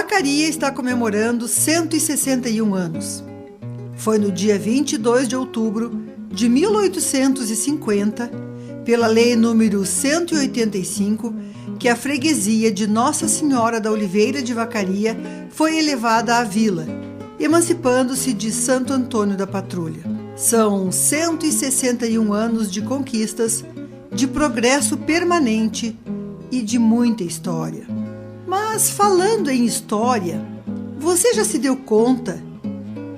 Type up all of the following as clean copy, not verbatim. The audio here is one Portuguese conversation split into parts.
Vacaria está comemorando 161 anos. Foi no dia 22 de outubro de 1850, pela Lei número 185, que a freguesia de Nossa Senhora da Oliveira de Vacaria foi elevada à vila, emancipando-se de Santo Antônio da Patrulha. São 161 anos de conquistas, de progresso permanente e de muita história. Mas falando em história, você já se deu conta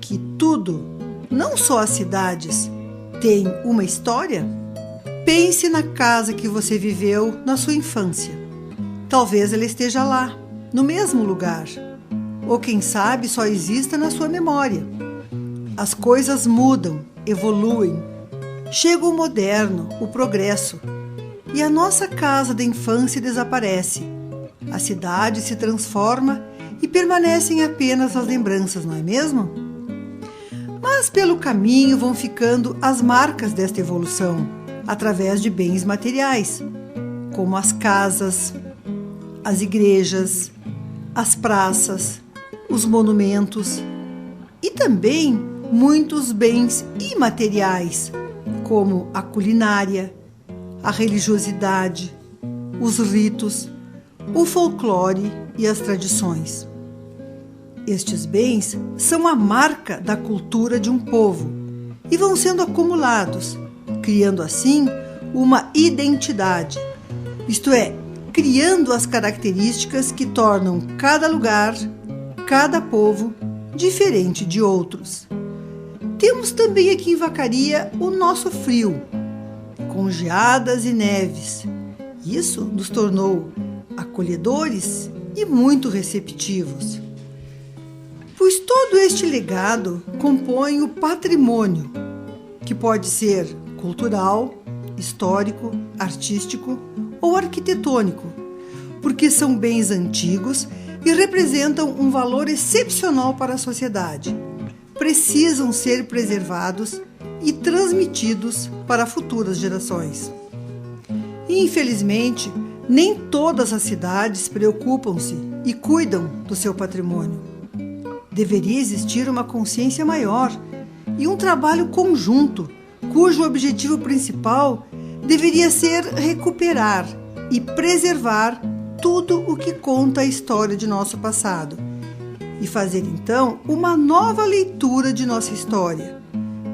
que tudo, não só as cidades, tem uma história? Pense na casa que você viveu na sua infância. Talvez ela esteja lá, no mesmo lugar. Ou quem sabe só exista na sua memória. As coisas mudam, evoluem. Chega o moderno, o progresso. E a nossa casa da infância desaparece. A cidade se transforma e permanecem apenas as lembranças, não é mesmo? Mas pelo caminho vão ficando as marcas desta evolução, através de bens materiais, como as casas, as igrejas, as praças, os monumentos e também muitos bens imateriais, como a culinária, a religiosidade, os ritos, o folclore e as tradições. Estes bens são a marca da cultura de um povo e vão sendo acumulados, criando assim uma identidade, isto é, criando as características que tornam cada lugar, cada povo, diferente de outros. Temos também aqui em Vacaria o nosso frio, com geadas e neves. Isso nos tornou acolhedores e muito receptivos. Pois todo este legado compõe o patrimônio, que pode ser cultural, histórico, artístico ou arquitetônico, porque são bens antigos e representam um valor excepcional para a sociedade. Precisam ser preservados e transmitidos para futuras gerações. Infelizmente, nem todas as cidades preocupam-se e cuidam do seu patrimônio. Deveria existir uma consciência maior e um trabalho conjunto, cujo objetivo principal deveria ser recuperar e preservar tudo o que conta a história de nosso passado e fazer então uma nova leitura de nossa história,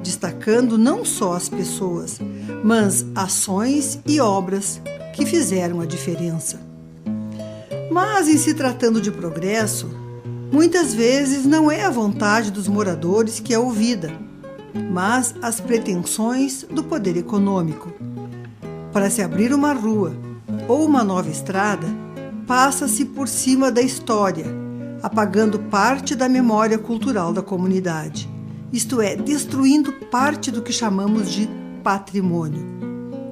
destacando não só as pessoas, mas ações e obras que fizeram a diferença. Mas em se tratando de progresso, muitas vezes não é a vontade dos moradores que é ouvida, mas as pretensões do poder econômico. Para se abrir uma rua ou uma nova estrada, passa-se por cima da história, apagando parte da memória cultural da comunidade, isto é, destruindo parte do que chamamos de patrimônio.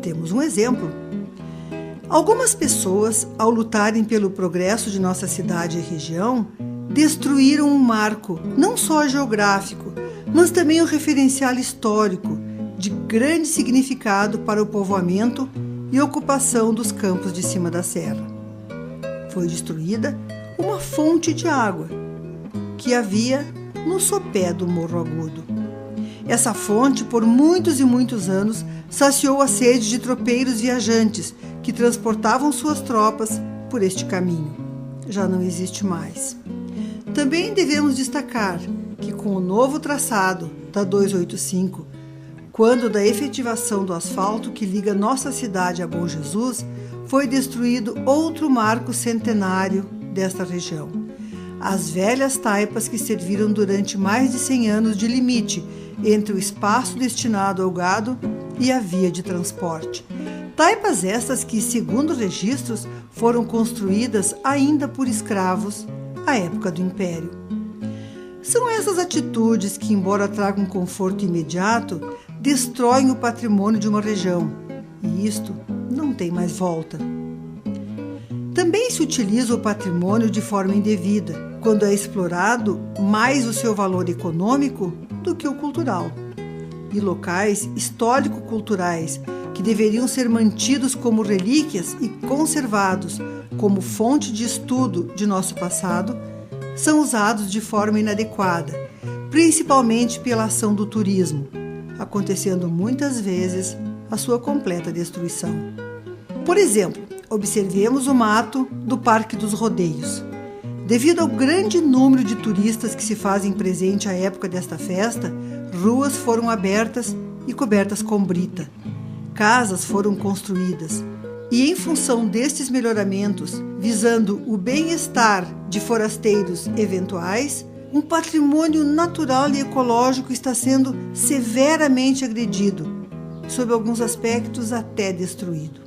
Temos um exemplo. Algumas pessoas, ao lutarem pelo progresso de nossa cidade e região, destruíram um marco, não só geográfico, mas também um referencial histórico de grande significado para o povoamento e ocupação dos campos de cima da serra. Foi destruída uma fonte de água que havia no sopé do Morro Agudo. Essa fonte, por muitos e muitos anos, saciou a sede de tropeiros viajantes que transportavam suas tropas por este caminho. Já não existe mais. Também devemos destacar que com o novo traçado da 285, quando da efetivação do asfalto que liga nossa cidade a Bom Jesus, foi destruído outro marco centenário desta região. As velhas taipas que serviram durante mais de 100 anos de limite entre o espaço destinado ao gado e a via de transporte. Taipas estas que, segundo registros, foram construídas ainda por escravos à época do Império. São essas atitudes que, embora tragam conforto imediato, destroem o patrimônio de uma região, e isto não tem mais volta. Também se utiliza o patrimônio de forma indevida, quando é explorado mais o seu valor econômico do que o cultural. E locais histórico-culturais que deveriam ser mantidos como relíquias e conservados como fonte de estudo de nosso passado, são usados de forma inadequada, principalmente pela ação do turismo, acontecendo muitas vezes a sua completa destruição. Por exemplo, observemos o mato do Parque dos Rodeios. Devido ao grande número de turistas que se fazem presente à época desta festa, ruas foram abertas e cobertas com brita. Casas foram construídas e, em função destes melhoramentos, visando o bem-estar de forasteiros eventuais, um patrimônio natural e ecológico está sendo severamente agredido, sob alguns aspectos até destruído.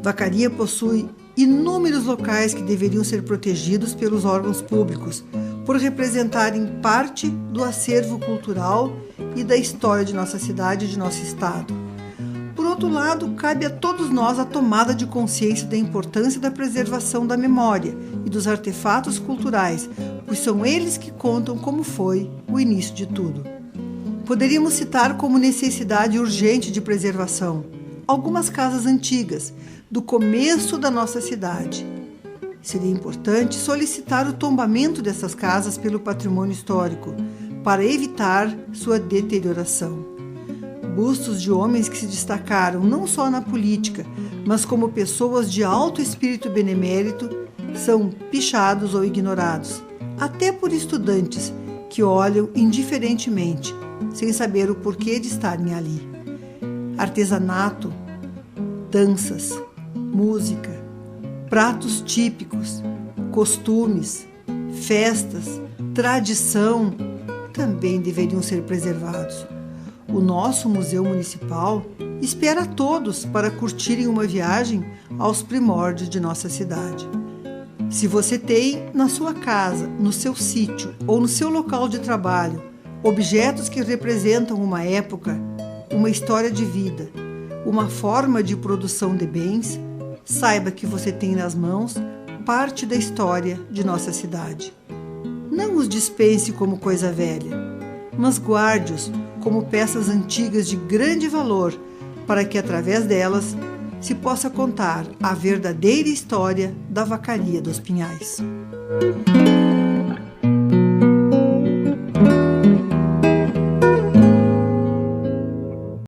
Vacaria possui inúmeros locais que deveriam ser protegidos pelos órgãos públicos, por representarem parte do acervo cultural e da história de nossa cidade e de nosso estado. Por outro lado, cabe a todos nós a tomada de consciência da importância da preservação da memória e dos artefatos culturais, pois são eles que contam como foi o início de tudo. Poderíamos citar como necessidade urgente de preservação algumas casas antigas, do começo da nossa cidade. Seria importante solicitar o tombamento dessas casas pelo patrimônio histórico, para evitar sua deterioração. Bustos de homens que se destacaram não só na política, mas como pessoas de alto espírito benemérito, são pichados ou ignorados, até por estudantes que olham indiferentemente, sem saber o porquê de estarem ali. Artesanato, danças, música, pratos típicos, costumes, festas, tradição também deveriam ser preservados. O nosso Museu Municipal espera a todos para curtirem uma viagem aos primórdios de nossa cidade. Se você tem na sua casa, no seu sítio ou no seu local de trabalho objetos que representam uma época, uma história de vida, uma forma de produção de bens, saiba que você tem nas mãos parte da história de nossa cidade. Não os dispense como coisa velha, mas guarde-os como peças antigas de grande valor, para que através delas se possa contar a verdadeira história da Vacaria dos Pinhais.